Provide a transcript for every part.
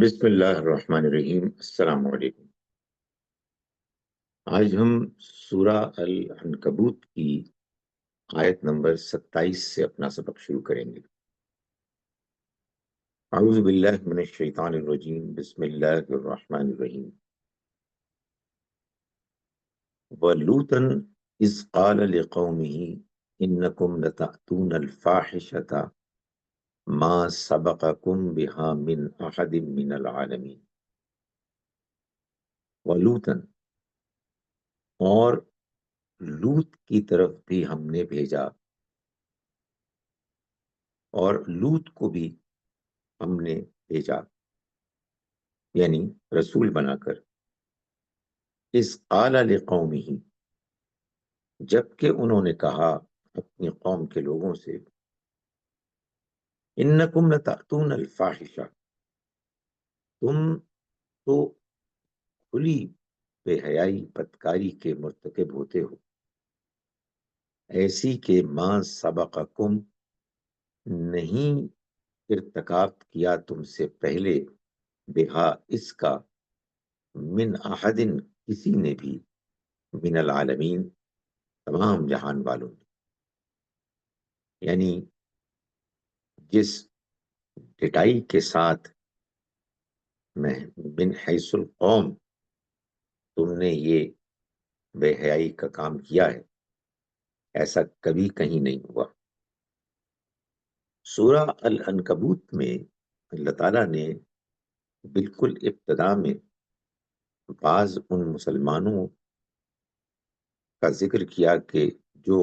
بسم اللہ الرحمن الرحیم۔ السلام علیکم۔ آج ہم سورہ العنکبوت کی آیت نمبر 27 سے اپنا سبق شروع کریں گے۔ اعوذ باللہ من الشیطان الرجیم، بسم اللہ الرحمن الرحیم۔ وَلُوطًا إِذْ قَالَ لِقَوْمِهِ إِنَّكُمْ لَتَأْتُونَ الْفَاحِشَةَ مَا سَبَقَكُمْ بِهَا مِنْ أَحَدٍ مِنَ الْعَالَمِينَ۔ وَلُوطًا، اور لوط کی طرف بھی ہم نے بھیجا، اور لوط کو بھی ہم نے بھیجا، یعنی رسول بنا کر۔ اس قال لقومہ، جبکہ انہوں نے کہا اپنی قوم کے لوگوں سے، انکم لتأتون الفاحشہ، تم تو کھلی بے حیائی بدکاری کے مرتکب ہوتے ہو، ایسی کہ ما سبقکم، نہیں ارتکاب کیا تم سے پہلے، بہا اس کا، من احد کسی نے بھی، من العالمین تمام جہان والوں نے، یعنی جس ڈٹائی کے ساتھ میں من حیث القوم تم نے یہ بے حیائی کا کام کیا ہے، ایسا کبھی کہیں نہیں ہوا۔ سورہ العنکبوت میں اللہ تعالیٰ نے بالکل ابتدا میں بعض ان مسلمانوں کا ذکر کیا کہ جو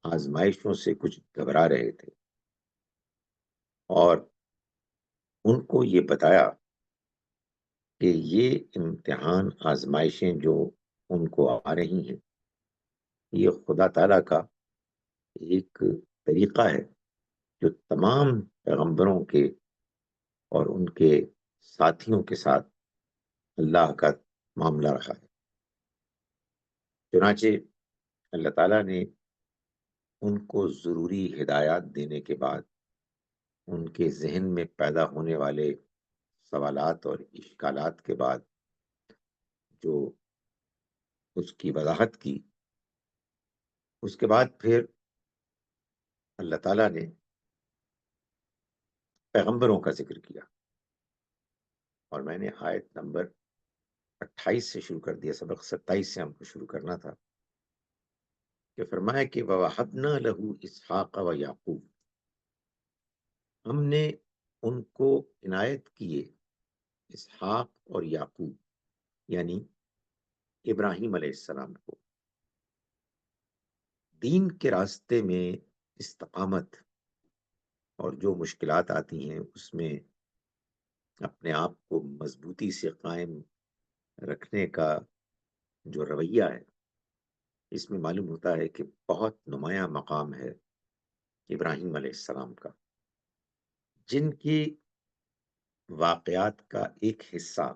آزمائشوں سے کچھ گھبرا رہے تھے، اور ان کو یہ بتایا کہ یہ امتحان آزمائشیں جو ان کو آ رہی ہیں، یہ خدا تعالیٰ کا ایک طریقہ ہے جو تمام پیغمبروں کے اور ان کے ساتھیوں کے ساتھ اللہ کا معاملہ رہا ہے۔ چنانچہ اللہ تعالیٰ نے ان کو ضروری ہدایات دینے کے بعد، ان کے ذہن میں پیدا ہونے والے سوالات اور اشکالات کے بعد جو اس کی وضاحت کی، اس کے بعد پھر اللہ تعالیٰ نے پیغمبروں کا ذکر کیا، اور میں نے آیت نمبر 28 سے شروع کر دیا، سبق 27 سے ہم کو شروع کرنا تھا، کہ فرمایا کہ وَوَهَبْنَا لَهُ إِسْحَاقَ وَيَعْقُوبَ، ہم نے ان کو عنایت کیے اسحاق اور یعقوب، یعنی ابراہیم علیہ السلام کو، دین کے راستے میں استقامت، اور جو مشکلات آتی ہیں اس میں اپنے آپ کو مضبوطی سے قائم رکھنے کا جو رویہ ہے، اس میں معلوم ہوتا ہے کہ بہت نمایاں مقام ہے ابراہیم علیہ السلام کا، جن کی واقعات کا ایک حصہ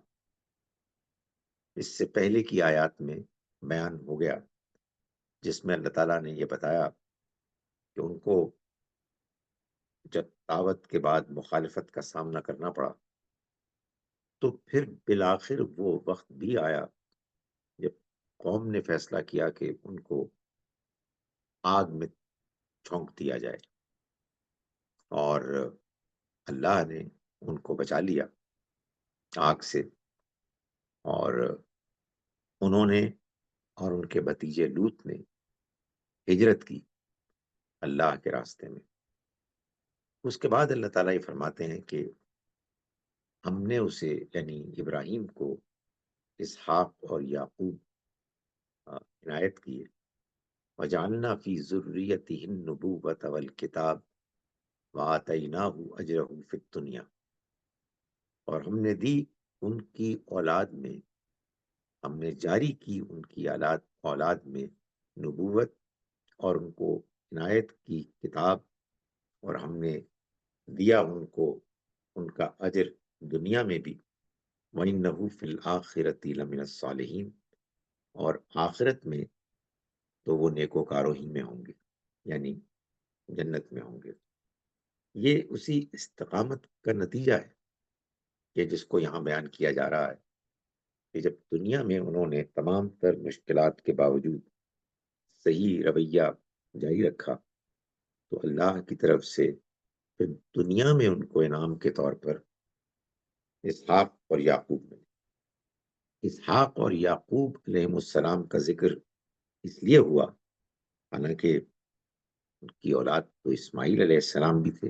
اس سے پہلے کی آیات میں بیان ہو گیا، جس میں اللہ تعالیٰ نے یہ بتایا کہ ان کو جب دعوت کے بعد مخالفت کا سامنا کرنا پڑا، تو پھر بالآخر وہ وقت بھی آیا جب قوم نے فیصلہ کیا کہ ان کو آگ میں جھونک دیا جائے، اور اللہ نے ان کو بچا لیا آگ سے، اور انہوں نے اور ان کے بھتیجے لوط نے ہجرت کی اللہ کے راستے میں۔ اس کے بعد اللہ تعالیٰ یہ فرماتے ہیں کہ ہم نے اسے، یعنی ابراہیم کو، اسحاق اور یعقوب عنایت کیے، وجعلنا فی ذریتہ النبوۃ والکتاب وآتیناہ اجرہ فی الدنیا، اور ہم نے دی ان کی اولاد میں، ہم نے جاری کی ان کی اولاد میں نبوت، اور ان کو عنایت کی کتاب، اور ہم نے دیا ان کو ان کا اجر دنیا میں بھی، وَإِنَّهُ فِي الْآخِرَةِ لَمِنَ الصَّالِحِينَ، اور آخرت میں تو وہ نیکوکاروں ہی میں ہوں گے، یعنی جنت میں ہوں گے۔ یہ اسی استقامت کا نتیجہ ہے کہ جس کو یہاں بیان کیا جا رہا ہے کہ جب دنیا میں انہوں نے تمام تر مشکلات کے باوجود صحیح رویہ جاری رکھا، تو اللہ کی طرف سے پھر دنیا میں ان کو انعام کے طور پر اسحاق اور یعقوب ملے۔ اسحاق اور یعقوب علیہ السلام کا ذکر اس لیے ہوا، حالانکہ ان کی اولاد تو اسماعیل علیہ السلام بھی تھے،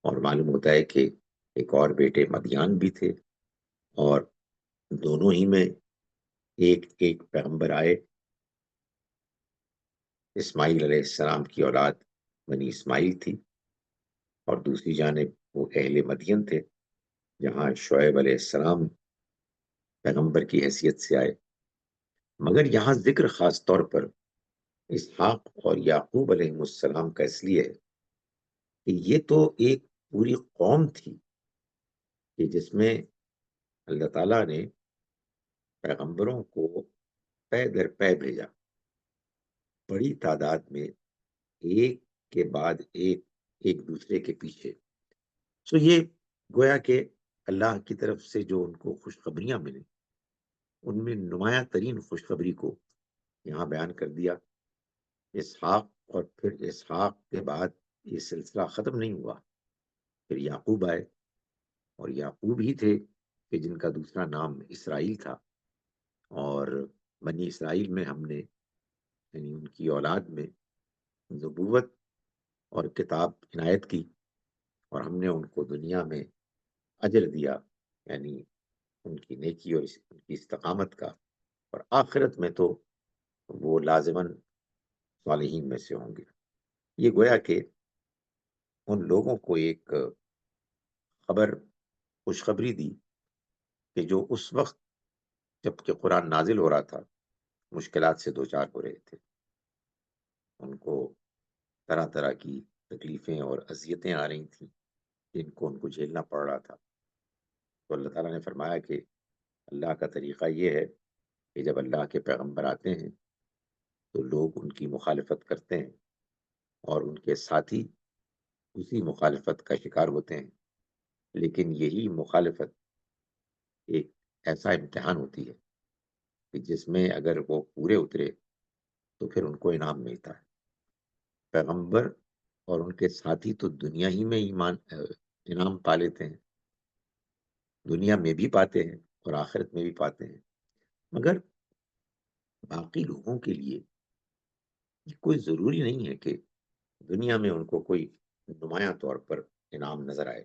اور معلوم ہوتا ہے کہ ایک اور بیٹے مدیان بھی تھے، اور دونوں ہی میں ایک ایک پیغمبر آئے۔ اسماعیل علیہ السلام کی اولاد بنی اسماعیل تھی، اور دوسری جانب وہ اہل مدین تھے جہاں شعیب علیہ السلام پیغمبر کی حیثیت سے آئے۔ مگر یہاں ذکر خاص طور پر اسحاق اور یعقوب علیہ السلام کا اس لیے ہے کہ یہ تو ایک پوری قوم تھی کہ جس میں اللہ تعالیٰ نے پیغمبروں کو پے در پے بھیجا، بڑی تعداد میں، ایک کے بعد ایک، ایک دوسرے کے پیچھے۔ سو یہ گویا کہ اللہ کی طرف سے جو ان کو خوشخبریاں ملیں، ان میں نمایاں ترین خوشخبری کو یہاں بیان کر دیا۔ اسحاق، اور پھر اسحاق کے بعد یہ سلسلہ ختم نہیں ہوا، پھر یعقوب آئے، اور یعقوب ہی تھے کہ جن کا دوسرا نام اسرائیل تھا، اور بنی اسرائیل میں ہم نے، یعنی ان کی اولاد میں نبوت اور کتاب عنایت کی، اور ہم نے ان کو دنیا میں اجر دیا، یعنی ان کی نیکی اور ان کی استقامت کا، اور آخرت میں تو وہ لازماً صالحین میں سے ہوں گے۔ یہ گویا کہ ان لوگوں کو ایک خبر، خوشخبری دی کہ جو اس وقت جب کہ قرآن نازل ہو رہا تھا مشکلات سے دوچار ہو رہے تھے، ان کو طرح طرح کی تکلیفیں اور اذیتیں آ رہی تھیں جن کو ان کو جھیلنا پڑ رہا تھا۔ تو اللہ تعالیٰ نے فرمایا کہ اللہ کا طریقہ یہ ہے کہ جب اللہ کے پیغمبر آتے ہیں تو لوگ ان کی مخالفت کرتے ہیں، اور ان کے ساتھی اسی مخالفت کا شکار ہوتے ہیں، لیکن یہی مخالفت ایک ایسا امتحان ہوتی ہے کہ جس میں اگر وہ پورے اترے تو پھر ان کو انعام ملتا ہے۔ پیغمبر اور ان کے ساتھی تو دنیا ہی میں انعام پا لیتے ہیں، دنیا میں بھی پاتے ہیں اور آخرت میں بھی پاتے ہیں، مگر باقی لوگوں کے لیے یہ کوئی ضروری نہیں ہے کہ دنیا میں ان کو کوئی نمایاں طور پر انعام نظر آئے۔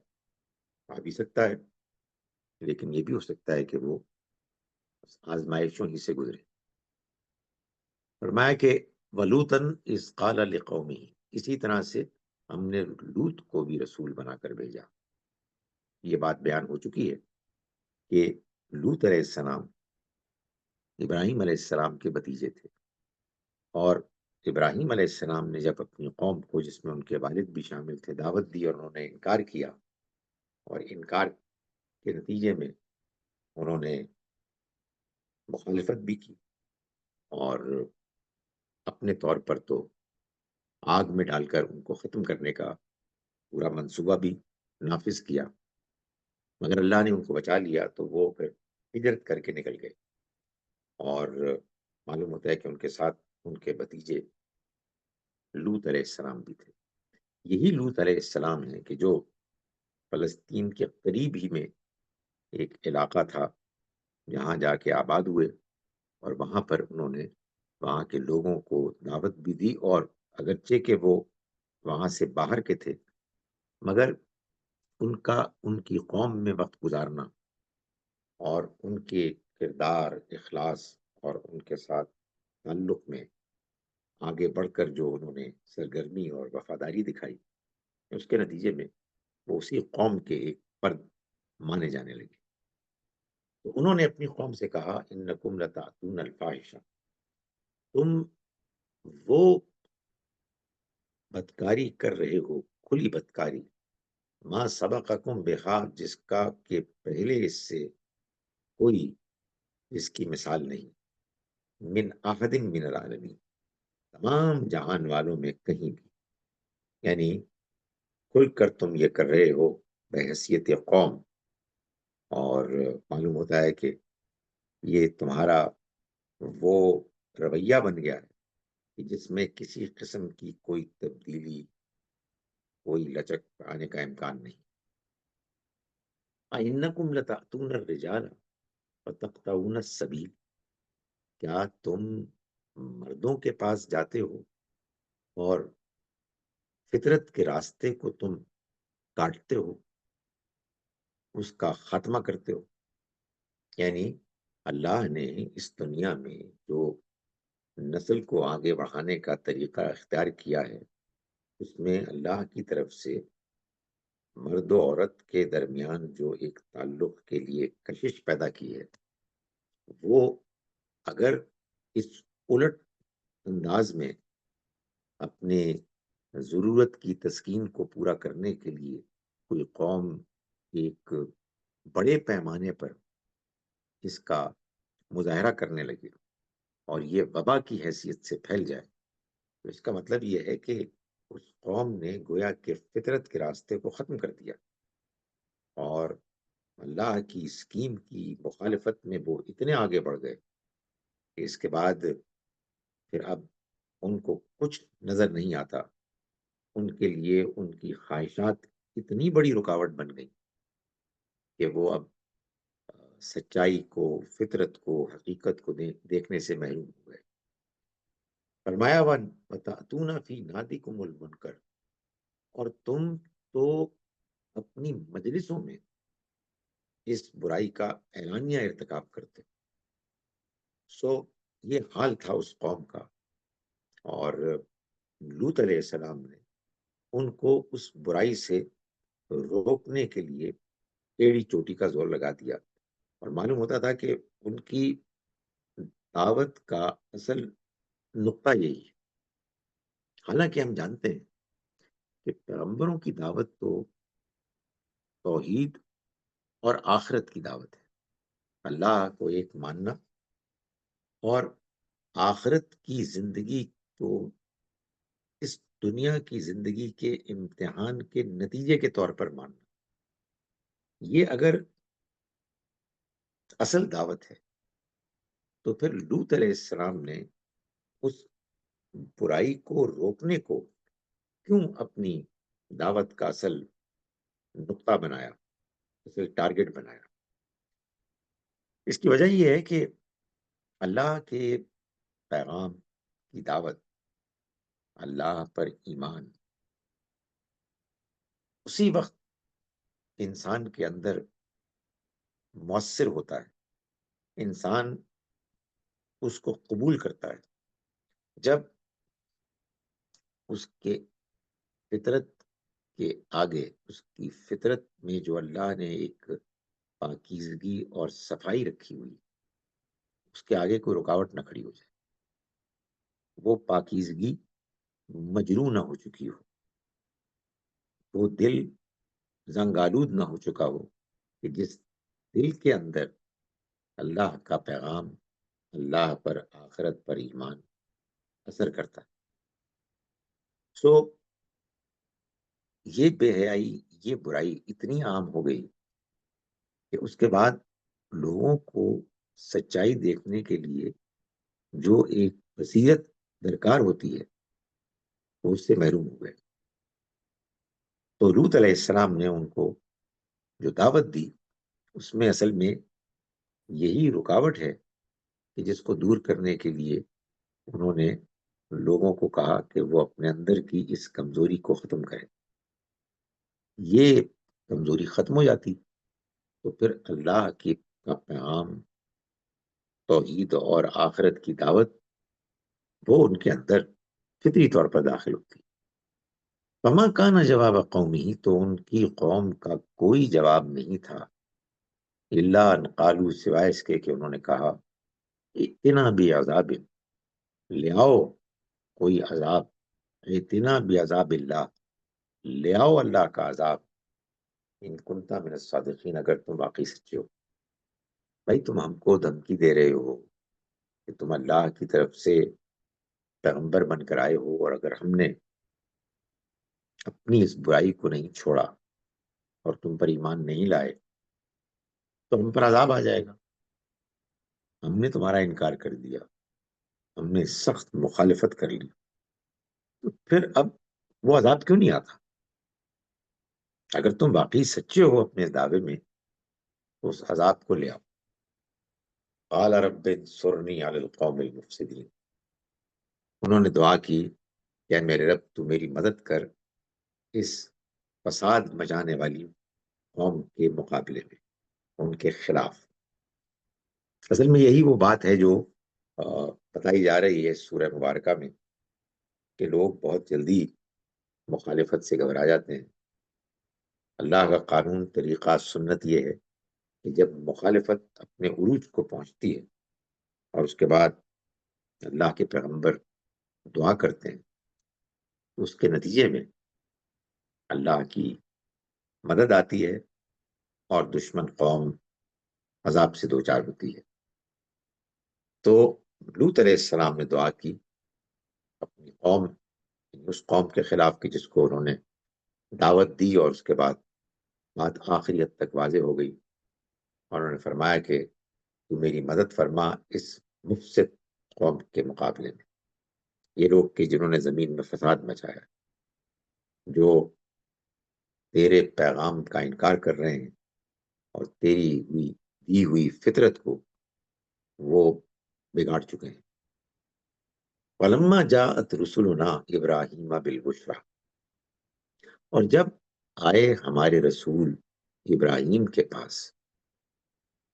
آ بھی سکتا ہے، لیکن یہ بھی ہو سکتا ہے کہ وہ آزمائشوں ہی سے گزرے۔ فرمایا کہ ولوطن اذ قال لقومہ، اسی طرح سے ہم نے لوط کو بھی رسول بنا کر بھیجا۔ یہ بات بیان ہو چکی ہے کہ لوط علیہ السلام ابراہیم علیہ السلام کے بھتیجے تھے، اور ابراہیم علیہ السلام نے جب اپنی قوم کو، جس میں ان کے والد بھی شامل تھے، دعوت دی اور انہوں نے انکار کیا، اور انکار کے نتیجے میں انہوں نے مخالفت بھی کی، اور اپنے طور پر تو آگ میں ڈال کر ان کو ختم کرنے کا پورا منصوبہ بھی نافذ کیا، مگر اللہ نے ان کو بچا لیا، تو وہ پھر ہجرت کر کے نکل گئے، اور معلوم ہوتا ہے کہ ان کے ساتھ ان کے بھتیجے لوط علیہ السلام بھی تھے۔ یہی لوط علیہ السلام ہے کہ جو فلسطین کے قریب ہی میں ایک علاقہ تھا جہاں جا کے آباد ہوئے، اور وہاں پر انہوں نے وہاں کے لوگوں کو دعوت بھی دی، اور اگرچہ کہ وہ وہاں سے باہر کے تھے، مگر ان کی قوم میں وقت گزارنا، اور ان کے کردار، اخلاص اور ان کے ساتھ تعلق میں آگے بڑھ کر جو انہوں نے سرگرمی اور وفاداری دکھائی، اس کے نتیجے میں وہ اسی قوم کے ایک فرد مانے جانے لگے۔ تو انہوں نے اپنی قوم سے کہا انکم لتاتون الفاحشہ، تم وہ بدکاری کر رہے ہو، کھلی بدکاری، ما سبقکم بہا، جس کا کہ پہلے اس سے کوئی اس کی مثال نہیں، من احد من العالمین، تمام جہان والوں میں کہیں بھی، یعنی کھل کر تم یہ کر رہے ہو بحیثیت قوم، اور معلوم ہوتا ہے کہ یہ تمہارا وہ رویہ بن گیا ہے کہ جس میں کسی قسم کی کوئی تبدیلی، کوئی لچک آنے کا امکان نہیں۔ اَإِنَّكُمْ لَتَأْتُونَ الرِّجَالَ وَتَقْطَعُونَ السَّبِيلَ، کیا تم مردوں کے پاس جاتے ہو اور فطرت کے راستے کو تم کاٹتے ہو، اس کا خاتمہ کرتے ہو؟ یعنی اللہ نے اس دنیا میں جو نسل کو آگے بڑھانے کا طریقہ اختیار کیا ہے، اس میں اللہ کی طرف سے مرد و عورت کے درمیان جو ایک تعلق کے لیے کشش پیدا کی ہے، وہ اگر اس الٹ انداز میں اپنے ضرورت کی تسکین کو پورا کرنے کے لیے کوئی قوم ایک بڑے پیمانے پر اس کا مظاہرہ کرنے لگے اور یہ وبا کی حیثیت سے پھیل جائے، تو اس کا مطلب یہ ہے کہ اس قوم نے گویا کہ فطرت کے راستے کو ختم کر دیا، اور اللہ کی اسکیم کی مخالفت میں وہ اتنے آگے بڑھ گئے کہ اس کے بعد پھر اب ان کو کچھ نظر نہیں آتا۔ ان کے لیے ان کی خواہشات اتنی بڑی رکاوٹ بن گئی کہ وہ اب سچائی کو، فطرت کو، حقیقت کو دیکھنے سے محروم ہو گئے۔ فرمایا وَتَأْتُونَ فِي نَادِكُمُ الْمُنْكَرَ، اور تم تو اپنی مجلسوں میں اس برائی کا اعلانیہ ارتکاب کرتے۔ سو یہ حال تھا اس قوم کا، اور لوط علیہ السلام نے ان کو اس برائی سے روکنے کے لیے ایڑی چوٹی کا زور لگا دیا، اور معلوم ہوتا تھا کہ ان کی دعوت کا اصل نقطہ یہی ہے۔ حالانکہ ہم جانتے ہیں کہ پیغمبروں کی دعوت تو توحید اور آخرت کی دعوت ہے، اللہ کو ایک ماننا اور آخرت کی زندگی کو اس دنیا کی زندگی کے امتحان کے نتیجے کے طور پر ماننا۔ یہ اگر اصل دعوت ہے تو پھر لوط علیہ السلام نے اس برائی کو روکنے کو کیوں اپنی دعوت کا اصل نقطہ بنایا، اصل ٹارگٹ بنایا؟ اس کی وجہ یہ ہے کہ اللہ کے پیغام کی دعوت، اللہ پر ایمان، اسی وقت انسان کے اندر مؤثر ہوتا ہے، انسان اس کو قبول کرتا ہے جب اس کے فطرت کے آگے، اس کی فطرت میں جو اللہ نے ایک پاکیزگی اور صفائی رکھی ہوئی، اس کے آگے کوئی رکاوٹ نہ کھڑی ہو جائے، وہ پاکیزگی مجروح نہ ہو چکی ہو، وہ دل زنگالود نہ ہو چکا ہو، کہ جس دل کے اندر اللہ کا پیغام، اللہ پر، آخرت پر ایمان اثر کرتا ہے۔ سو یہ بے حیائی، یہ برائی اتنی عام ہو گئی کہ اس کے بعد لوگوں کو سچائی دیکھنے کے لیے جو ایک بصیرت درکار ہوتی ہے، وہ اس سے محروم ہو گئے۔ تو لوط علیہ السلام نے ان کو جو دعوت دی، اس میں اصل میں یہی رکاوٹ ہے کہ جس کو دور کرنے کے لیے انہوں نے لوگوں کو کہا کہ وہ اپنے اندر کی اس کمزوری کو ختم کریں۔ یہ کمزوری ختم ہو جاتی تو پھر اللہ کی کا پیغام، توحید اور آخرت کی دعوت، وہ ان کے اندر فطری طور پر داخل ہوتی۔ فما کان جواب قومی، تو ان کی قوم کا کوئی جواب نہیں تھا، الا ان قالوا، سوائے اس کے کہ انہوں نے کہا، ائتنا بعذاب، لے آؤ کوئی عذاب، ائتنا بعذاب اللہ، لے آؤ اللہ کا عذاب، ان کنت من الصادقین، اگر تم واقعی سچے ہو۔ بھائی تم ہم کو دھمکی دے رہے ہو کہ تم اللہ کی طرف سے پیغمبر بن کر آئے ہو، اور اگر ہم نے اپنی اس برائی کو نہیں چھوڑا اور تم پر ایمان نہیں لائے تو ہم پر عذاب آ جائے گا، ہم نے تمہارا انکار کر دیا، ہم نے سخت مخالفت کر لی، تو پھر اب وہ عذاب کیوں نہیں آتا؟ اگر تم واقعی سچے ہو اپنے دعوے میں تو اس عذاب کو لے آؤ۔ قال رب انصرنی علی القوم المفسدین، انہوں نے دعا کی کہ اے میرے رب تو میری مدد کر اس فساد مچانے والی قوم کے مقابلے میں، ان کے خلاف۔ اصل میں یہی وہ بات ہے جو بتائی جا رہی ہے سورہ مبارکہ میں، کہ لوگ بہت جلدی مخالفت سے گھبرا جاتے ہیں۔ اللہ کا قانون، طریقہ، سنت یہ ہے کہ جب مخالفت اپنے عروج کو پہنچتی ہے اور اس کے بعد اللہ کے پیغمبر دعا کرتے ہیں تو اس کے نتیجے میں اللہ کی مدد آتی ہے اور دشمن قوم عذاب سے دوچار ہوتی ہے۔ تو لوط علیہ السلام نے دعا کی اپنی قوم، اس قوم کے خلاف کی جس کو انہوں نے دعوت دی، اور اس کے بعد بات آخری حد تک واضح ہو گئی، اور انہوں نے فرمایا کہ تو میری مدد فرما اس مفسد قوم کے مقابلے میں، یہ لوگ کہ جنہوں نے زمین میں فساد مچایا، جو تیرے پیغام کا انکار کر رہے ہیں اور تیری دی ہوئی فطرت کو وہ بگاڑ چکے ہیں۔ وَلَمَّا جَاءَتْ رُسُلُنَا إِبْرَاهِيمَ بِالْبُشْرَىٰ، اور جب آئے ہمارے رسول ابراہیم کے پاس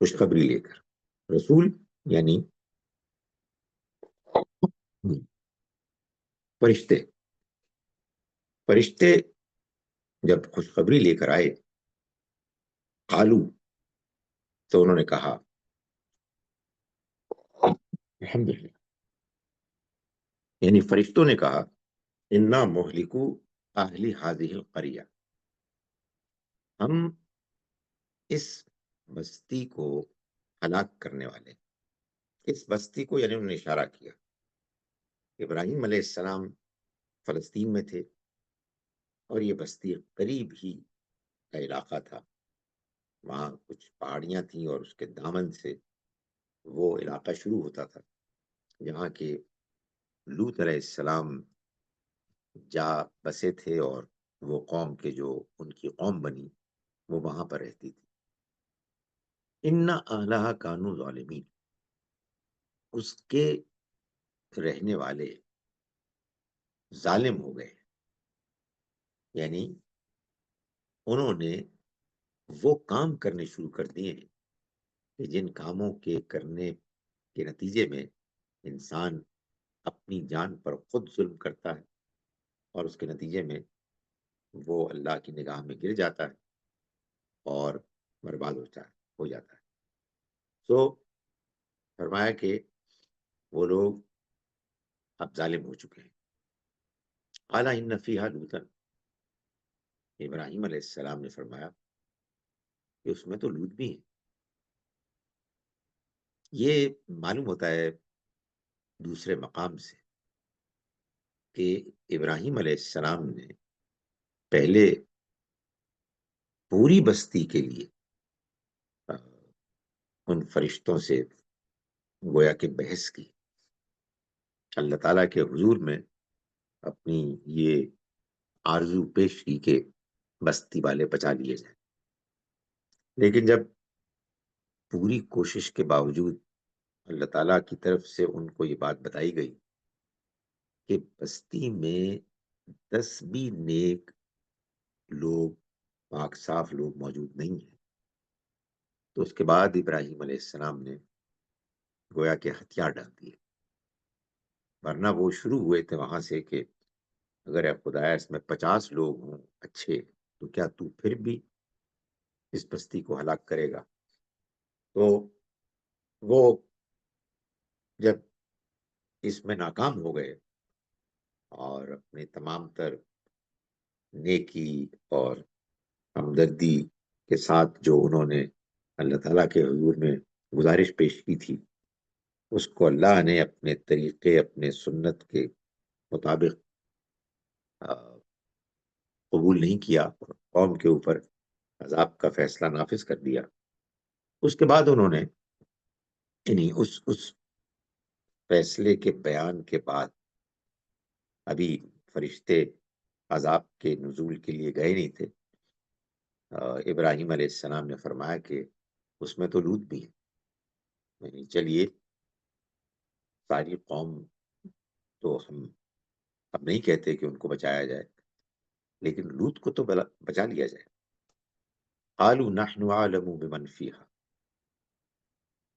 خوشخبری لے کر، رسول یعنی فرشتے، فرشتے جب خوشخبری لے کر آئے، قالو، تو انہوں نے کہا، الحمدللہ، یعنی فرشتوں نے کہا، انا مہلکو اہل ہذہ القریہ، ہم اس بستی کو ہلاک کرنے والے۔ اس بستی کو یعنی انہوں نے اشارہ کیا، ابراہیم علیہ السلام فلسطین میں تھے اور یہ بستی قریب ہی کا علاقہ تھا، وہاں کچھ پہاڑیاں تھیں اور اس کے دامن سے وہ علاقہ شروع ہوتا تھا جہاں کے لوط علیہ السلام جا بسے تھے، اور وہ قوم کے جو ان کی قوم بنی وہ وہاں پر رہتی تھی۔ ان اہلھا کانوا ظالمین، اس کے رہنے والے ظالم ہو گئے، یعنی انہوں نے وہ کام کرنے شروع کر دیے ہیں کہ جن کاموں کے کرنے کے نتیجے میں انسان اپنی جان پر خود ظلم کرتا ہے اور اس کے نتیجے میں وہ اللہ کی نگاہ میں گر جاتا ہے اور برباد ہو جاتا ہے۔ سو فرمایا کہ وہ لوگ اب ظالم ہو چکے ہیں۔ قال ان فیہا لوطا، ابراہیم علیہ السلام نے فرمایا کہ اس میں تو لوط بھی ہیں۔ یہ معلوم ہوتا ہے دوسرے مقام سے کہ ابراہیم علیہ السلام نے پہلے پوری بستی کے لیے ان فرشتوں سے گویا کہ بحث کی، اللہ تعالیٰ کے حضور میں اپنی یہ آرزو پیش کی کہ بستی والے بچا لیے جائیں، لیکن جب پوری کوشش کے باوجود اللہ تعالیٰ کی طرف سے ان کو یہ بات بتائی گئی کہ بستی میں 10 بھی نیک لوگ، پاک صاف لوگ موجود نہیں ہیں، تو اس کے بعد ابراہیم علیہ السلام نے گویا کہ ہتھیار ڈال دیے، ورنہ وہ شروع ہوئے تھے وہاں سے کہ اگر اے خدایا اس میں 50 لوگ ہوں اچھے تو کیا تو پھر بھی اس بستی کو ہلاک کرے گا؟ تو وہ جب اس میں ناکام ہو گئے اور اپنے تمام تر نیکی اور ہمدردی کے ساتھ جو انہوں نے اللہ تعالیٰ کے حضور میں گزارش پیش کی تھی، اس کو اللہ نے اپنے طریقے، اپنے سنت کے مطابق قبول نہیں کیا، قوم کے اوپر عذاب کا فیصلہ نافذ کر دیا۔ اس کے بعد انہوں نے یعنی اس فیصلے کے بیان کے بعد ابھی فرشتے عذاب کے نزول کے لیے گئے نہیں تھے. ابراہیم علیہ السلام نے فرمایا کہ اس میں تو لوط بھی ہے، یعنی چلیے ساری قوم تو ہم اب نہیں کہتے کہ ان کو بچایا جائے، لیکن لوط کو تو بچا لیا جائے. قالوا نحن اعلم بمن فیہا،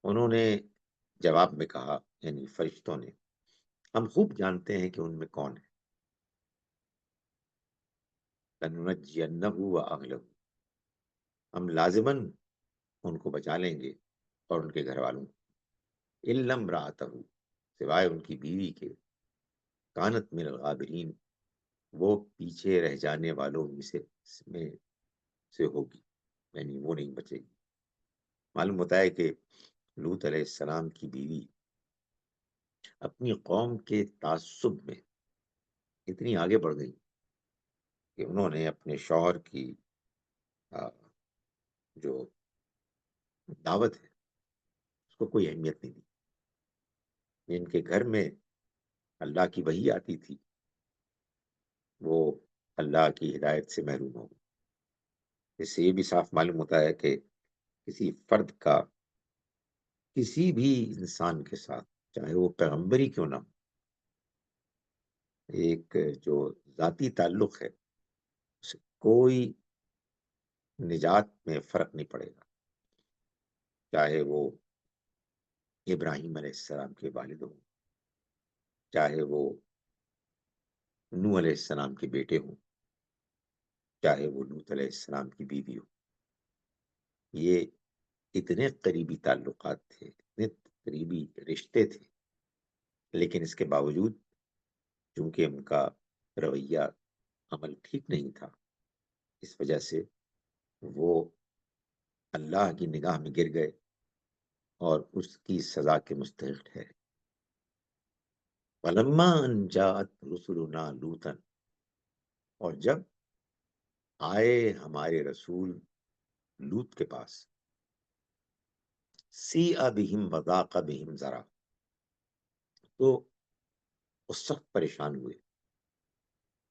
انہوں نے جواب میں کہا یعنی فرشتوں نے، ہم خوب جانتے ہیں کہ ان میں کون ہے. لننجینہ واہلہ، ہم لازماً ان کو بچا لیں گے اور ان کے گھر والوں کو. الا امرأتہ، سوائے ان کی بیوی کے، کانت من الغابرین، وہ پیچھے رہ جانے والوں میں سے ہوگی، یعنی وہ نہیں بچے گی. معلوم ہوتا ہے کہ لوط علیہ السلام کی بیوی اپنی قوم کے تعصب میں اتنی آگے بڑھ گئی کہ انہوں نے اپنے شوہر کی آ، جو دعوت ہے اس کو کوئی اہمیت نہیں دی. ان کے گھر میں اللہ کی وحی آتی تھی، وہ اللہ کی ہدایت سے محروم ہو گئی. اس سے یہ بھی صاف معلوم ہوتا ہے کہ کسی فرد کا کسی بھی انسان کے ساتھ، چاہے وہ پیغمبر ہی کیوں نہ ہو، ایک جو ذاتی تعلق ہے اس سے کوئی نجات میں فرق نہیں پڑے گا، چاہے وہ ابراہیم علیہ السلام کے والد ہوں، چاہے وہ نوح علیہ السلام کے بیٹے ہوں، چاہے وہ لوط علیہ السلام کی بیوی ہو. یہ اتنے قریبی تعلقات تھے، اتنے قریبی رشتے تھے، لیکن اس کے باوجود چونکہ ان کا رویہ عمل ٹھیک نہیں تھا، اس وجہ سے وہ اللہ کی نگاہ میں گر گئے اور اس کی سزا کے مستحق ہے. فلما ان جاءت رسلنا لوطا، اور جب آئے ہمارے رسول لوط کے پاس، سیء بہم وضاق بہم ذرا، تو وہ سخت پریشان ہوئے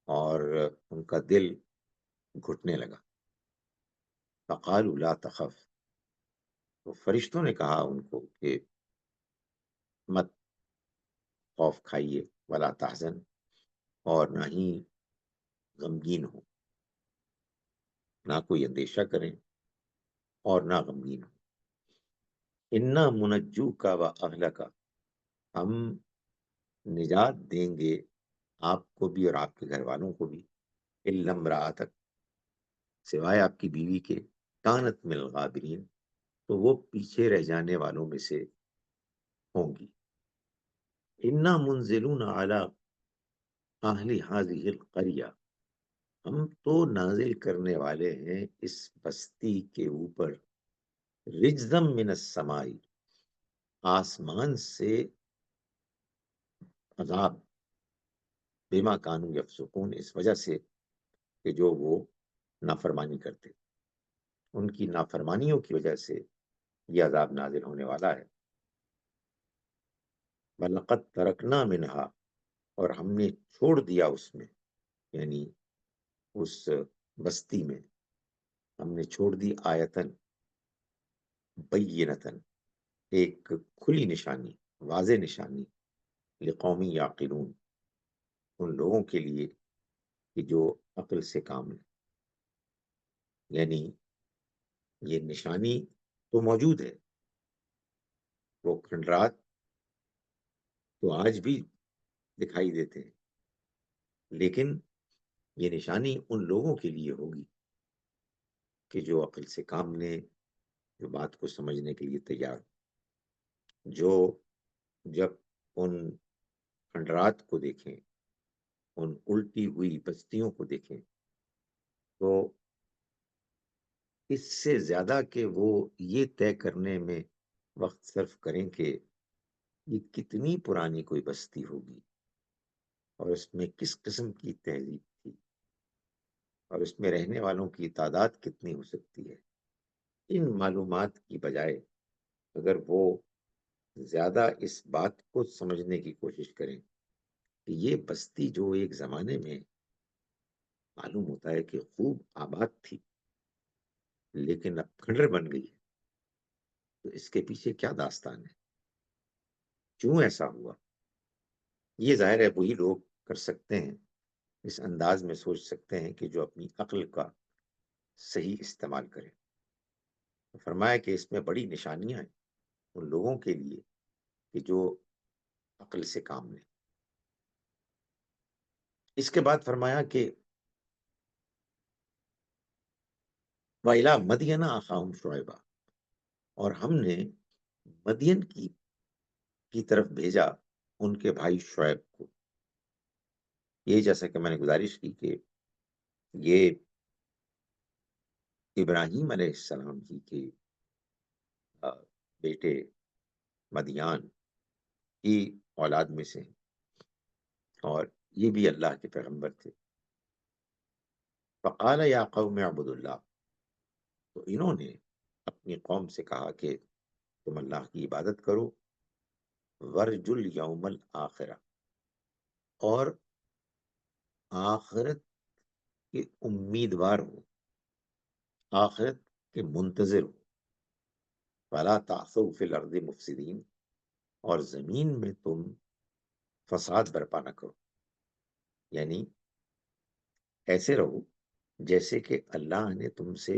اور ان کا دل گھٹنے لگا. فقالوا لا تخف، تو فرشتوں نے کہا ان کو کہ مت خوف کھائیے، ولا تحزن، اور نہ ہی غمگین ہو، نہ کوئی اندیشہ کریں اور نہ غمگین ہو. انا منجو کا و اہل کا، ہم نجات دیں گے آپ کو بھی اور آپ کے گھر والوں کو بھی. الا امرأتک، سوائے آپ کی بیوی کے، کانت من الغابرین، تو وہ پیچھے رہ جانے والوں میں سے ہوں گی. انا منزلون علی اہل هذه القریہ، ہم تو نازل کرنے والے ہیں اس بستی کے اوپر رجزم من السماء، آسمان سے عذاب، بما کانوا یفسقون، اس وجہ سے کہ جو وہ نافرمانی کرتے، ان کی نافرمانیوں کی وجہ سے یہ عذاب نازل ہونے والا ہے. وَلَقَدْ تَرَكْنَا مِنْهَا، اور ہم نے چھوڑ دیا اس میں، یعنی اس بستی میں ہم نے چھوڑ دی آیتن بینتن، ایک کھلی نشانی، واضح نشانی، لقومی یعقلون، ان لوگوں کے لیے کہ جو عقل سے کام لیں. یعنی یہ نشانی تو موجود ہے، وہ کھنڈرات تو آج بھی دکھائی دیتے ہیں، لیکن یہ نشانی ان لوگوں کے لیے ہوگی کہ جو عقل سے کام لیں، جو بات کو سمجھنے کے لیے تیار ہو، جو جب ان کھنڈرات کو دیکھیں، ان الٹی ہوئی بستیوں کو دیکھیں، تو اس سے زیادہ کہ وہ یہ طے کرنے میں وقت صرف کریں کہ یہ کتنی پرانی کوئی بستی ہوگی اور اس میں کس قسم کی تہذیب تھی اور اس میں رہنے والوں کی تعداد کتنی ہو سکتی ہے، ان معلومات کی بجائے اگر وہ زیادہ اس بات کو سمجھنے کی کوشش کریں کہ یہ بستی جو ایک زمانے میں معلوم ہوتا ہے کہ خوب آباد تھی لیکن اب کھنڈر بن گئی ہے، تو اس کے پیچھے کیا داستان ہے، کیوں ایسا ہوا؟ یہ ظاہر ہے وہی لوگ کر سکتے ہیں، اس انداز میں سوچ سکتے ہیں کہ جو اپنی عقل کا صحیح استعمال کرے۔ فرمایا کہ اس میں بڑی نشانیاں ہیں ان لوگوں کے لیے کہ جو عقل سے کام لیں۔ اس کے بعد فرمایا کہ وَإِلَىٰ مَدْيَنَ أَخَاهُمْ شُعَيْبًا، اور ہم نے مدین کی طرف بھیجا ان کے بھائی شعیب کو۔ یہ جیسا کہ میں نے گزارش کی کہ یہ ابراہیم علیہ السلام جی کے بیٹے مدیان کی اولاد میں سے ہیں، اور یہ بھی اللہ کے پیغمبر تھے۔ فقال یا قوم اعبدوا اللہ، تو انہوں نے اپنی قوم سے کہا کہ تم اللہ کی عبادت کرو، ورجو الیوم الآخرہ، اور آخرت کے امیدوار ہو، آخرت کے منتظر ہو، فلا تعثوا فی الارض مفسدین، اور زمین میں تم فساد برپا نہ کرو، یعنی ایسے رہو جیسے کہ اللہ نے تم سے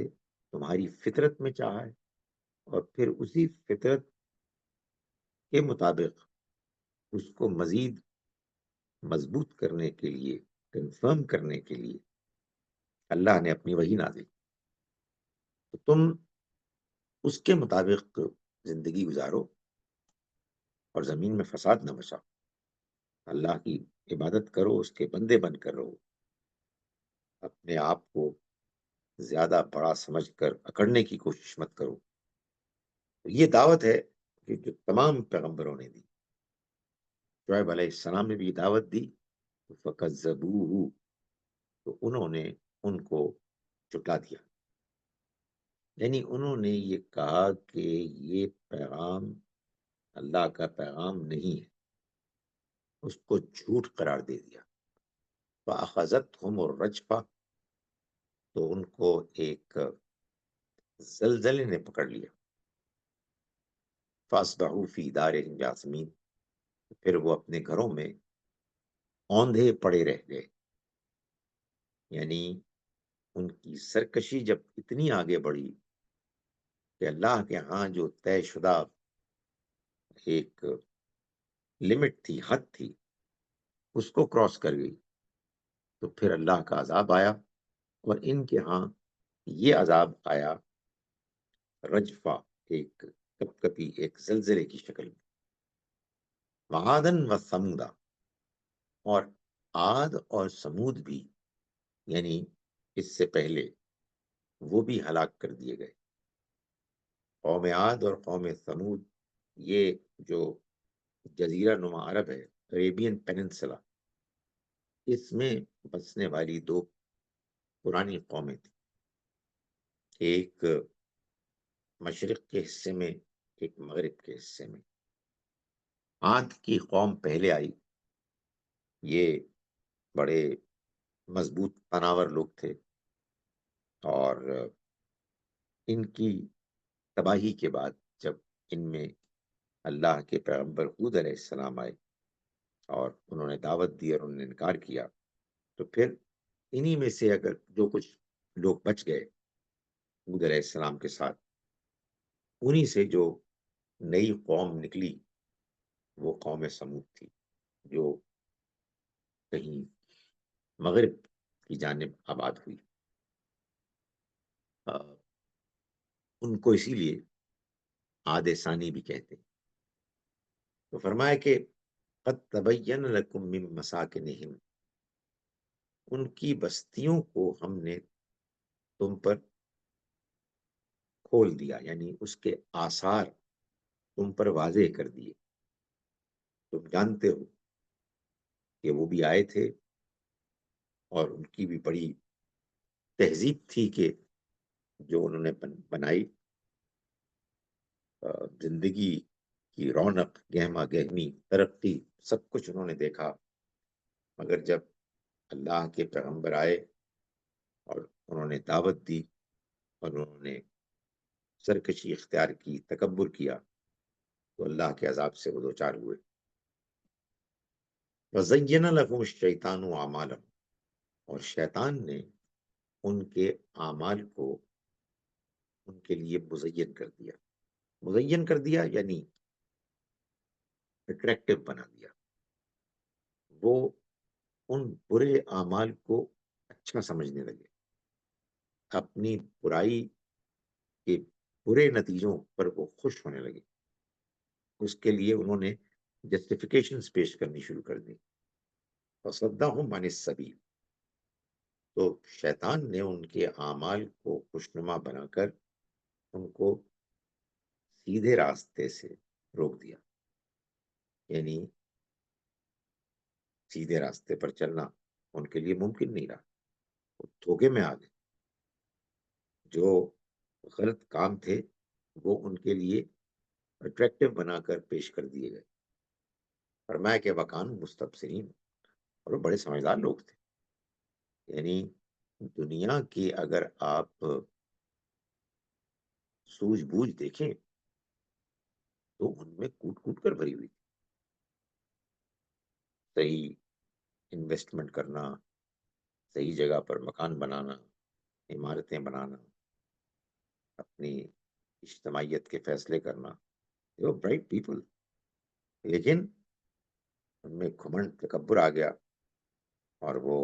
تمہاری فطرت میں چاہا ہے، اور پھر اسی فطرت کے مطابق اس کو مزید مضبوط کرنے کے لیے، کنفرم کرنے کے لیے اللہ نے اپنی وحی نازل، تو تم اس کے مطابق زندگی گزارو اور زمین میں فساد نہ مچاؤ، اللہ کی عبادت کرو، اس کے بندے بن کر رہو، اپنے آپ کو زیادہ بڑا سمجھ کر اکڑنے کی کوشش مت کرو۔ یہ دعوت ہے کہ جو تمام پیغمبروں نے دی۔ شعیب علیہ السلام نے بھی دعوت دی، فَكَذَّبُوهُ، تو انہوں نے ان کو جھٹلا دیا، یعنی انہوں نے یہ کہا کہ یہ پیغام اللہ کا پیغام نہیں ہے، اس کو جھوٹ قرار دے دیا۔ فَأَخَذَتْهُمُ الرَّجْفَةُ، تو ان کو ایک زلزلے نے پکڑ لیا۔ فَأَصْبَحُوا فِي دَارِهِمْ جَاثِمِينَ، پھر وہ اپنے گھروں میں اوندھے پڑے رہ گئے، یعنی ان کی سرکشی جب اتنی آگے بڑھی کہ اللہ کے ہاں جو طے شدہ ایک لمٹ تھی، حد تھی، اس کو کراس کر گئی، تو پھر اللہ کا عذاب آیا، اور ان کے ہاں یہ عذاب آیا رجفہ، ایک کپکپی، ایک زلزلے کی شکل میں۔ وعادن و سمودا، اور عاد اور سمود بھی، یعنی اس سے پہلے وہ بھی ہلاک کر دیے گئے۔ قوم عاد اور قوم سمود، یہ جو جزیرہ نما عرب ہے، عریبین پیننسلا، اس میں بسنے والی دو پرانی قومیں تھیں، ایک مشرق کے حصے میں، ایک مغرب کے حصے میں۔ عاد کی قوم پہلے آئی، یہ بڑے مضبوط پناور لوگ تھے، اور ان کی تباہی کے بعد جب ان میں اللہ کے پیغمبر ہود علیہ السلام آئے اور انہوں نے دعوت دی اور انہوں نے انکار کیا، تو پھر انہی میں سے اگر جو کچھ لوگ بچ گئے ہود علیہ السلام کے ساتھ، انہی سے جو نئی قوم نکلی وہ قوم سمود تھی، جو کہیں مغرب کی جانب آباد ہوئی۔ ان کو اسی لیے عاد ثانی بھی کہتے ہیں۔ تو فرمایا کہ قد تبین لکم من مساکنہم، ان کی بستیوں کو ہم نے تم پر کھول دیا، یعنی اس کے آثار تم پر واضح کر دیے۔ تم جانتے ہو کہ وہ بھی آئے تھے اور ان کی بھی بڑی تہذیب تھی کہ جو انہوں نے بنائی، زندگی کی رونق، گہما گہمی، ترقی، سب کچھ انہوں نے دیکھا، مگر جب اللہ کے پیغمبر آئے اور انہوں نے دعوت دی اور انہوں نے سرکشی اختیار کی، تکبر کیا، تو اللہ کے عذاب سے وہ دوچار ہوئے۔ وَزَيَّنَ لَهُمُ الشَّيْطَانُ أَعْمَالَهُمْ، اور شیطان نے ان کے اعمال کو ان کے لیے مزین کر دیا۔ مزین کر دیا یعنی اٹریکٹو بنا دیا، وہ ان برے اعمال کو اچھا سمجھنے لگے، اپنی برائی کے برے نتیجوں پر وہ خوش ہونے لگے، اس کے لیے انہوں نے جسٹیفیکیشنز پیش کرنی شروع کر دی۔ فَصَدَّهُمْ عَنِ السَّبِيلِ، تو شیطان نے ان کے اعمال کو خوشنما بنا کر ان کو سیدھے راستے سے روک دیا، یعنی سیدھے راستے پر چلنا ان کے لیے ممکن نہیں رہا، وہ دھوکے میں آ گئے، جو غلط کام تھے وہ ان کے لیے اٹریکٹو بنا کر پیش کر دیے گئے۔ فرمایا کہ وکان مستبصرین، اور وہ بڑے سمجھدار لوگ تھے، یعنی دنیا کی اگر آپ سوجھ بوجھ دیکھیں تو ان میں کوٹ کوٹ کر بھری ہوئی تھی۔ صحیح انویسٹمنٹ کرنا، صحیح جگہ پر مکان بنانا، عمارتیں بنانا، اپنی اجتماعیت کے فیصلے کرنا، وہ برائٹ پیپل، لیکن ان میں گھمنڈ، تکبر آ گیا، اور وہ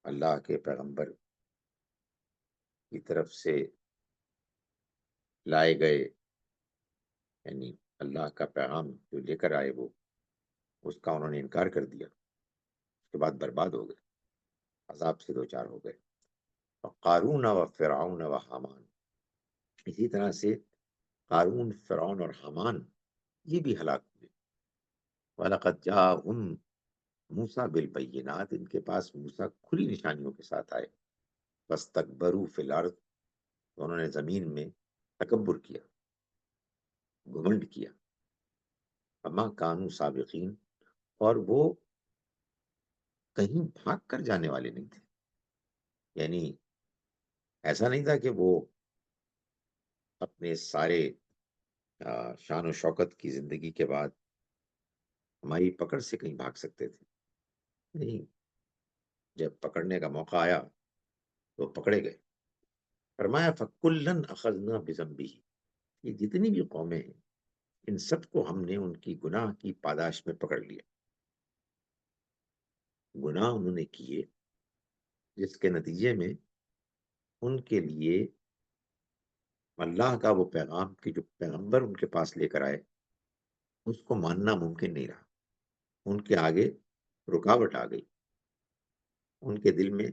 اللہ کے پیغمبر کی طرف سے لائے گئے، یعنی اللہ کا پیغام جو لے کر آئے وہ، اس کا انہوں نے انکار کر دیا، اس کے بعد برباد ہو گئے، عذاب سے دوچار ہو گئے۔ قارون و فرعون و حامان، اسی طرح سے قارون، فرعون اور حامان یہ بھی ہلاک ہوئے۔ وَلَقَدْ جَاءَهُمْ موسیٰ بالبینات، ان کے پاس موسیٰ کھلی نشانیوں کے ساتھ آئے۔ فَاسْتَكْبَرُوا فِي الْأَرْضِ، تو انہوں نے زمین میں تکبر کیا، گھمنڈ کیا۔ وَمَا كَانُوا سَابِقِينَ، اور وہ کہیں بھاگ کر جانے والے نہیں تھے، یعنی ایسا نہیں تھا کہ وہ اپنے سارے شان و شوکت کی زندگی کے بعد ہماری پکڑ سے کہیں بھاگ سکتے تھے، نہیں، جب پکڑنے کا موقع آیا تو پکڑے گئے۔ فرمایا فَكُلًّا أَخَذْنَا بِذَنبِهِ، یہ جتنی بھی قومیں ہیں ان سب کو ہم نے ان کی گناہ کی پاداش میں پکڑ لیا۔ گناہ انہوں نے کیے جس کے نتیجے میں ان کے لیے اللہ کا وہ پیغام کہ جو پیغمبر ان کے پاس لے کر آئے اس کو ماننا ممکن نہیں رہا، ان کے آگے رکاوٹ آ گئی، ان کے دل میں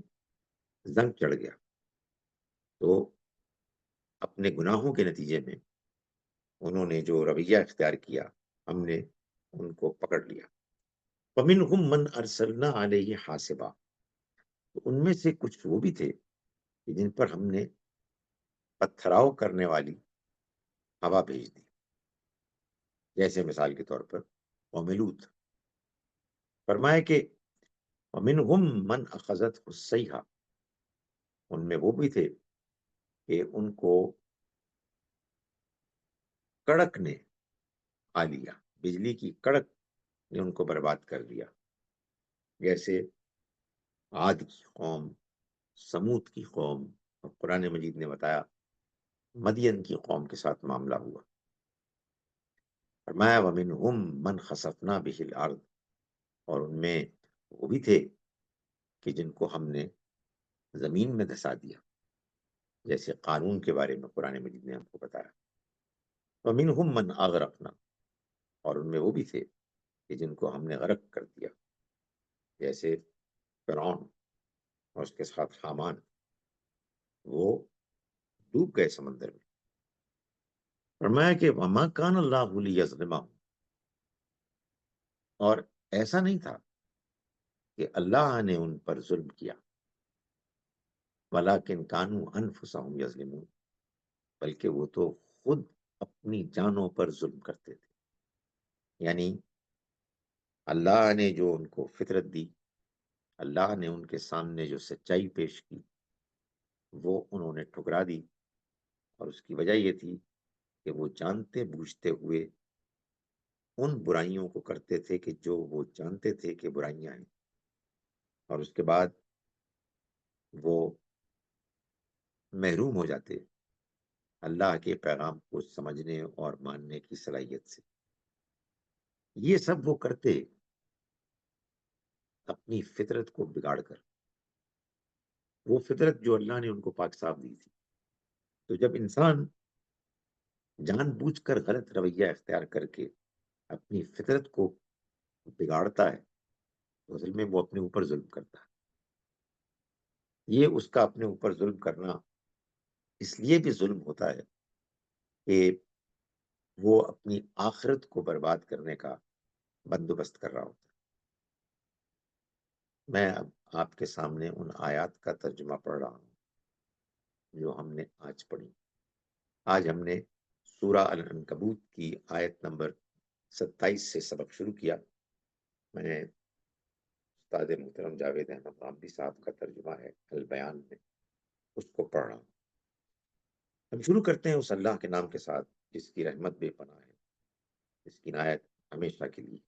زنگ چڑھ گیا، تو اپنے گناہوں کے نتیجے میں انہوں نے جو رویہ اختیار کیا ہم نے ان کو پکڑ لیا۔ وَمِنْهُمْ مَنْ أَرْسَلْنَا عَلَيْهِ حَاصِبًا، تو ان میں سے کچھ وہ بھی تھے کہ جن پر ہم نے پتھراؤ کرنے والی ہوا بھیج دی، جیسے مثال کے طور پر قوم لوط۔ فرمایا کہ وَمِنْهُمْ مَنْ أَخَذَتْهُ الصَّيْحَةُ، ان میں وہ بھی تھے کہ ان کو کڑک نے آ لیا، بجلی کی کڑک نے ان کو برباد کر دیا، جیسے عاد کی قوم، سمود کی قوم، اور قرآن مجید نے بتایا مدین کی قوم کے ساتھ معاملہ ہوا۔ فرمایا وَمِنْهُمْ مَنْ خَسَفْنَا بِهِ الْأَرْضَ، اور ان میں وہ بھی تھے کہ جن کو ہم نے زمین میں دھسا دیا، جیسے قارون کے بارے میں قرآن مجید نے ہم کو بتایا۔ وَمِنْهُمْ مَنْ أَغْرَقْنَا، اور ان میں وہ بھی تھے کہ جن کو ہم نے غرق کر دیا، جیسے فرعون اور اس کے ساتھ حامان، وہ ڈوب گئے سمندر میں۔ فرمایا کہ وَمَا كَانَ اللَّهُ لِيَظْلِمَهُمْ، اور ایسا نہیں تھا کہ اللہ نے ان پر ظلم کیا، وَلَكِنْ كَانُوا أَنفُسَهُمْ يَظْلِمُونَ، بلکہ وہ تو خود اپنی جانوں پر ظلم کرتے تھے. یعنی اللہ نے جو ان کو فطرت دی، اللہ نے ان کے سامنے جو سچائی پیش کی، وہ انہوں نے ٹھکرا دی. اور اس کی وجہ یہ تھی کہ وہ جانتے بوجھتے ہوئے ان برائیوں کو کرتے تھے کہ جو وہ جانتے تھے کہ برائیاں ہیں، اور اس کے بعد وہ محروم ہو جاتے اللہ کے پیغام کو سمجھنے اور ماننے کی صلاحیت سے. یہ سب وہ کرتے اپنی فطرت کو بگاڑ کر، وہ فطرت جو اللہ نے ان کو پاک صاف دی تھی. تو جب انسان جان بوجھ کر غلط رویہ اختیار کر کے اپنی فطرت کو بگاڑتا ہے تو اصل میں وہ اپنے اوپر ظلم کرتا ہے. یہ اس کا اپنے اوپر ظلم کرنا اس لیے بھی ظلم ہوتا ہے کہ وہ اپنی آخرت کو برباد کرنے کا بندوبست کر رہا ہوتا ہے. میں اب آپ کے سامنے ان آیات کا ترجمہ پڑھ رہا ہوں جو ہم نے آج پڑھی. آج ہم نے سورہ العنکبوت کی آیت نمبر 27 سے سبق شروع کیا. میں استاد محترم جاوید احمد رامبی صاحب کا ترجمہ ہے البیان میں، اس کو پڑھ رہا ہوں. ہم شروع کرتے ہیں اس اللہ کے نام کے ساتھ جس کی رحمت بے پناہ ہے، جس کی عنایت ہمیشہ کے لیے.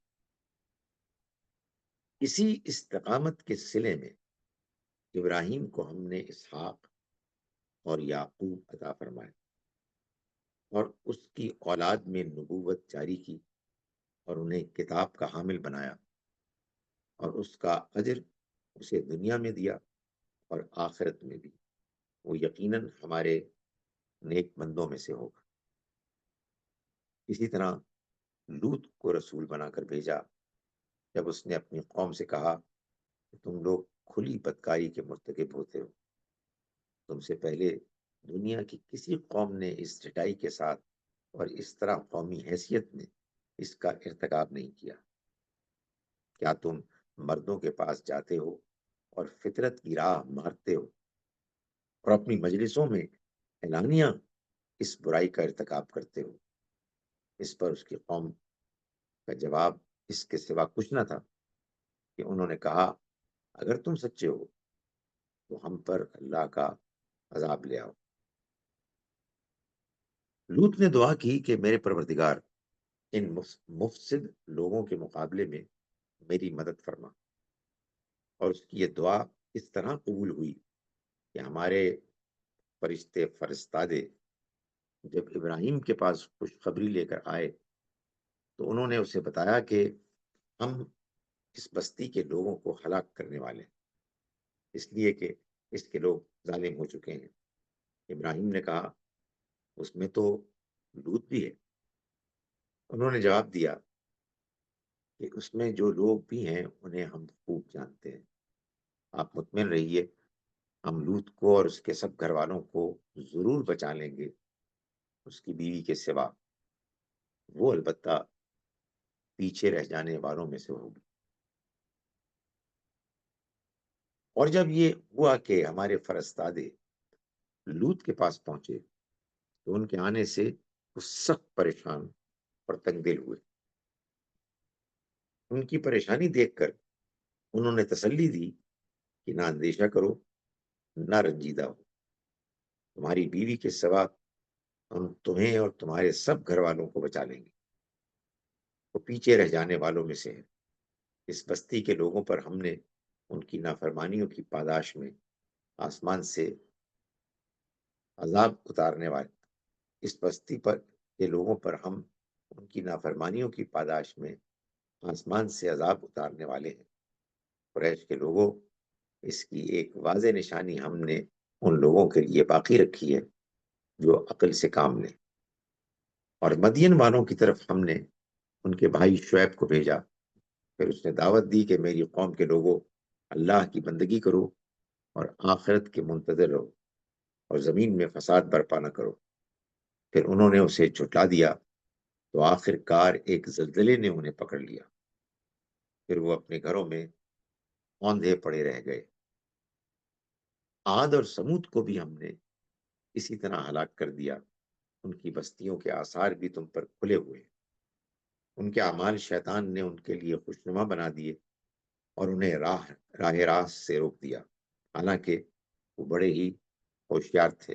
اسی استقامت کے صلے میں ابراہیم کو ہم نے اسحاق اور یعقوب عطا فرمائے اور اس کی اولاد میں نبوت جاری کی اور انہیں کتاب کا حامل بنایا، اور اس کا اجر اسے دنیا میں دیا اور آخرت میں بھی. وہ یقیناً ہمارے نیک بندوں میں سے ہوگا. اسی طرح لوط کو رسول بنا کر بھیجا جب اس نے اپنی قوم سے کہا کہ تم لوگ کھلی بدکاری کے مرتکب ہوتے ہو. تم سے پہلے دنیا کی کسی قوم نے اس ڈٹائی کے ساتھ اور اس طرح قومی حیثیت میں اس کا ارتکاب نہیں کیا. کیا تم مردوں کے پاس جاتے ہو اور فطرت کی راہ مارتے ہو اور اپنی مجلسوں میں اعلانیہ اس برائی کا ارتکاب کرتے ہو؟ اس پر اس کی قوم کا جواب اس کے سوا کچھ نہ تھا کہ انہوں نے کہا اگر تم سچے ہو تو ہم پر اللہ کا عذاب لے آؤ. لوط نے دعا کی کہ میرے پروردگار، ان مفسد لوگوں کے مقابلے میں میری مدد فرما. اور اس کی یہ دعا اس طرح قبول ہوئی کہ ہمارے فرشتے فرستادے جب ابراہیم کے پاس خوشخبری لے کر آئے تو انہوں نے اسے بتایا کہ ہم اس بستی کے لوگوں کو ہلاک کرنے والے ہیں، اس لیے کہ اس کے لوگ ظالم ہو چکے ہیں. ابراہیم نے کہا اس میں تو لوط بھی ہے. انہوں نے جواب دیا کہ اس میں جو لوگ بھی ہیں انہیں ہم خوب جانتے ہیں. آپ مطمئن رہیے، ہم لوط کو اور اس کے سب گھر والوں کو ضرور بچا لیں گے، اس کی بیوی کے سوا. وہ البتہ پیچھے رہ جانے والوں میں سے ہوگی. اور جب یہ ہوا کہ ہمارے فرستادے لوط کے پاس پہنچے تو ان کے آنے سے وہ سخت پریشان اور تنگ دل ہوئے. ان کی پریشانی دیکھ کر انہوں نے تسلی دی کہ نہ اندیشہ کرو، نہ رنجیدہ ہو. تمہاری بیوی کے سوا ہم تمہیں اور تمہارے سب گھر والوں کو بچا لیں گے. وہ پیچھے رہ جانے والوں میں سے ہے. اس بستی کے لوگوں پر ہم نے ان کی نافرمانیوں کی پاداش میں آسمان سے عذاب اتارنے والے اس بستی پر کے لوگوں پر ہم ان کی نافرمانیوں کی پاداش میں آسمان سے عذاب اتارنے والے ہیں. قریش کے لوگوں، اس کی ایک واضح نشانی ہم نے ان لوگوں کے لیے باقی رکھی ہے جو عقل سے کام لیں. اور مدین والوں کی طرف ہم نے ان کے بھائی شعیب کو بھیجا. پھر اس نے دعوت دی کہ میری قوم کے لوگوں، اللہ کی بندگی کرو اور آخرت کے منتظر رہو اور زمین میں فساد برپا نہ کرو. پھر انہوں نے اسے جھٹلا دیا تو آخر کار ایک زلزلے نے انہیں پکڑ لیا. پھر وہ اپنے گھروں میں اوندھے پڑے رہ گئے. عاد اور سمود کو بھی ہم نے اسی طرح ہلاک کر دیا ان کی بستیوں کے آثار بھی تم پر کھلے ہوئے ہیں۔ ان کے اعمال شیطان نے ان کے لیے خوشنما بنا دیے اور انہیں راہ راست سے روک دیا، حالانکہ وہ بڑے ہی ہوشیار تھے،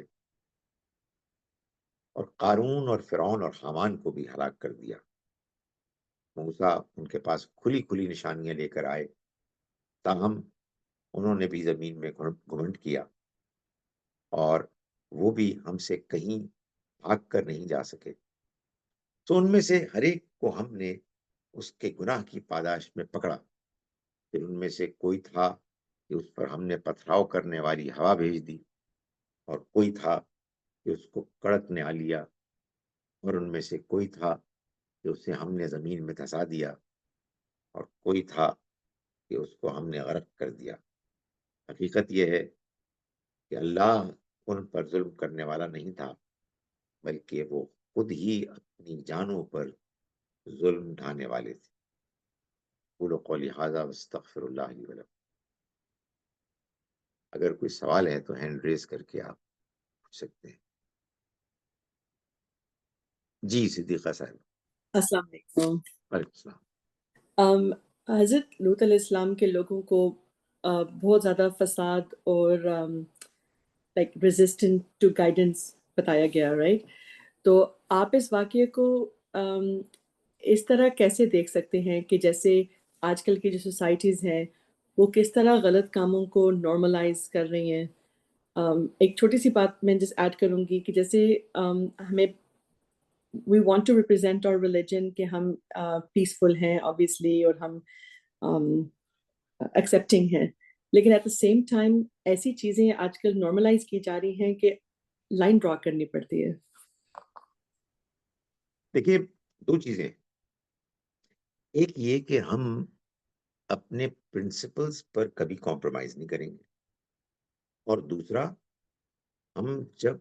اور قارون اور فرعون اور حامان کو بھی ہلاک کر دیا۔ موسیٰ ان کے پاس کھلی کھلی نشانیاں لے کر آئے، تاہم انہوں نے بھی زمین میں گھمنڈ کیا، اور وہ بھی ہم سے کہیں بھاگ کر نہیں جا سکے۔ تو ان میں سے ہر ایک کو ہم نے اس کے گناہ کی پاداش میں پکڑا۔ پھر ان میں سے کوئی تھا کہ اس پر ہم نے پتھراؤ کرنے والی ہوا بھیج دی، اور کوئی تھا کہ اس کو کڑک نے آ لیا، اور ان میں سے کوئی تھا کہ اسے ہم نے زمین میں دھسا دیا، اور کوئی تھا کہ اس کو ہم نے غرق کر دیا۔ حقیقت یہ ہے کہ اللہ ان پر ظلم کرنے والا نہیں تھا، بلکہ وہ خود ہی اپنی جانوں پر ظلم ڈھانے والے تھے۔ قولوا قولی ھذا واستغفر اللہ لی ولکم۔ اگر کوئی سوال ہے تو ہینڈ ریز کر کے آپ پوچھ سکتے ہیں۔ جی صدیقہ صاحب۔ السلام علیکم۔ وعلیکم السلام۔ حضرت لوط علیہ السلام کے لوگوں کو بہت زیادہ فساد اور لائک ریزسٹنٹ ٹو گائیڈنس بتایا گیا، رائٹ؟ تو آپ اس واقعے کو اس طرح کیسے دیکھ سکتے ہیں کہ جیسے آج کل کی جو سوسائٹیز ہیں وہ کس طرح غلط کاموں کو نارملائز کر رہی ہیں؟ ایک چھوٹی سی بات میں جس ایڈ کروں گی کہ جیسے ہمیں وی وانٹ ٹو ریپرزینٹ اور ریلیجن کہ ہم پیسفل ہیں obviously، اور ہم ایکسیپٹنگ ہیں، لیکن ایٹ دا سیم ٹائم ایسی چیزیں آج کل نارملائز کی جا رہی ہیں کہ لائن ڈرا کرنی پڑتی ہے۔ دیکھیے، دو چیزیں، ایک یہ کہ ہم اپنے پرنسپلز پر کبھی کمپرومائز نہیں کریں گے، اور دوسرا، ہم جب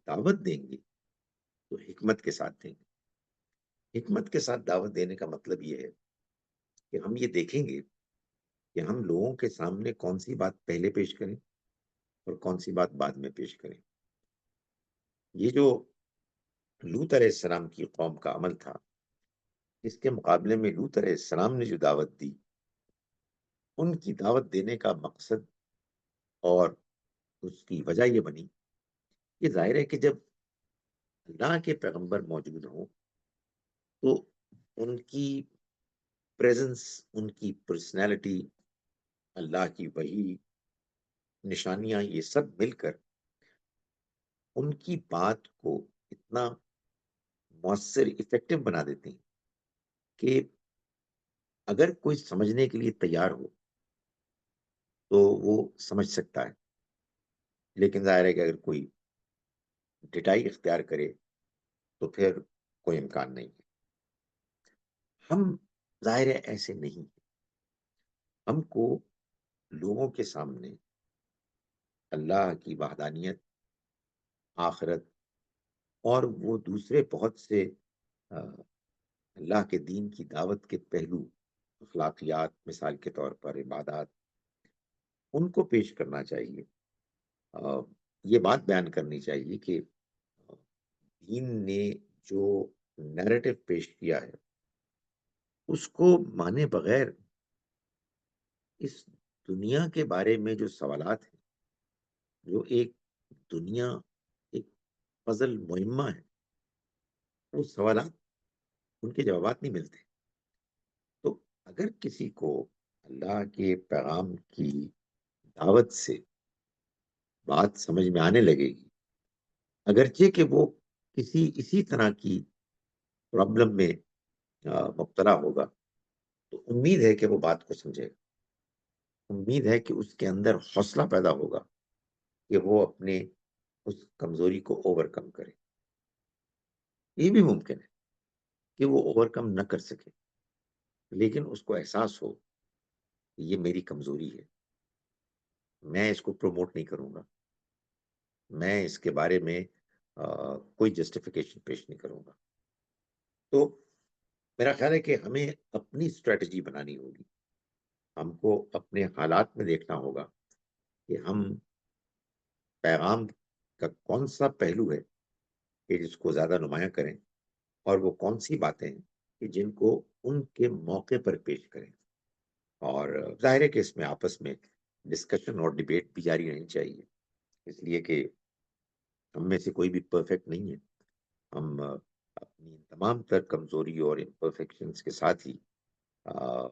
دعوت دیں گے تو حکمت کے ساتھ دیں گے۔ حکمت کے ساتھ دعوت دینے کا مطلب یہ ہے کہ ہم یہ دیکھیں گے کہ ہم لوگوں کے سامنے کون سی بات پہلے پیش کریں اور کون سی بات بعد میں پیش کریں۔ یہ جو لوط علیہ السلام کی قوم کا عمل تھا، اس کے مقابلے میں لوط علیہ السلام نے جو دعوت دی، ان کی دعوت دینے کا مقصد اور اس کی وجہ یہ بنی کہ ظاہر ہے کہ جب اللہ کے پیغمبر موجود ہوں تو ان کی پریزنس، ان کی پرسنالٹی، اللہ کی وحی، نشانیاں، یہ سب مل کر ان کی بات کو اتنا مؤثر، افیکٹو بنا دیتے ہیں کہ اگر کوئی سمجھنے کے لیے تیار ہو تو وہ سمجھ سکتا ہے، لیکن ظاہر ہے کہ اگر کوئی ڈٹائی اختیار کرے تو پھر کوئی امکان نہیں ہے۔ ہم ظاہر ہے ایسے نہیں ہیں۔ ہم کو لوگوں کے سامنے اللہ کی وحدانیت، آخرت، اور وہ دوسرے بہت سے اللہ کے دین کی دعوت کے پہلو، اخلاقیات، مثال کے طور پر عبادات، ان کو پیش کرنا چاہیے۔ یہ بات بیان کرنی چاہیے کہ دین نے جو نیریٹو پیش کیا ہے اس کو مانے بغیر اس دنیا کے بارے میں جو سوالات ہیں، جو ایک دنیا، ایک پزل معمہ ہے، وہ سوالات، ان کے جوابات نہیں ملتے۔ تو اگر کسی کو اللہ کے پیغام کی دعوت سے بات سمجھ میں آنے لگے گی، اگرچہ کہ وہ اسی طرح کی پرابلم میں مبتلا ہوگا، تو امید ہے کہ وہ بات کو سمجھے گا۔ امید ہے کہ اس کے اندر حوصلہ پیدا ہوگا کہ وہ اپنے اس کمزوری کو اوور کم کرے۔ یہ بھی ممکن ہے کہ وہ اوور کم نہ کر سکے، لیکن اس کو احساس ہو کہ یہ میری کمزوری ہے، میں اس کو پروموٹ نہیں کروں گا، میں اس کے بارے میں کوئی جسٹیفیکیشن پیش نہیں کروں گا۔ تو میرا خیال ہے کہ ہمیں اپنی اسٹریٹجی بنانی ہوگی۔ ہم کو اپنے حالات میں دیکھنا ہوگا کہ ہم پیغام کا کون سا پہلو ہے کہ جس کو زیادہ نمایاں کریں، اور وہ کون سی باتیں ہیں کہ جن کو ان کے موقع پر پیش کریں. اور ظاہر ہے کہ اس میں آپس میں ڈسکشن اور ڈبیٹ بھی جاری رہنی چاہیے، اس لیے کہ ہم میں سے کوئی بھی پرفیکٹ نہیں ہے. ہم اپنی تمام تر کمزوری اور امپرفیکشنز کے ساتھ ہی آ،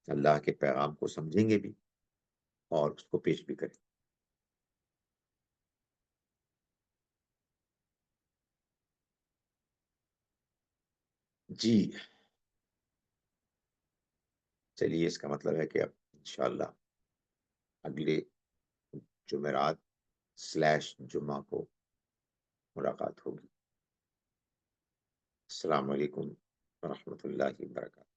اللہ کے پیغام کو سمجھیں گے بھی اور اس کو پیش بھی کریں. جی، چلیے، اس کا مطلب ہے کہ اب انشاءاللہ اگلے جمعرات/جمعہ کو ملاقات ہوگی. السلام علیکم ورحمۃ اللہ وبرکاتہ.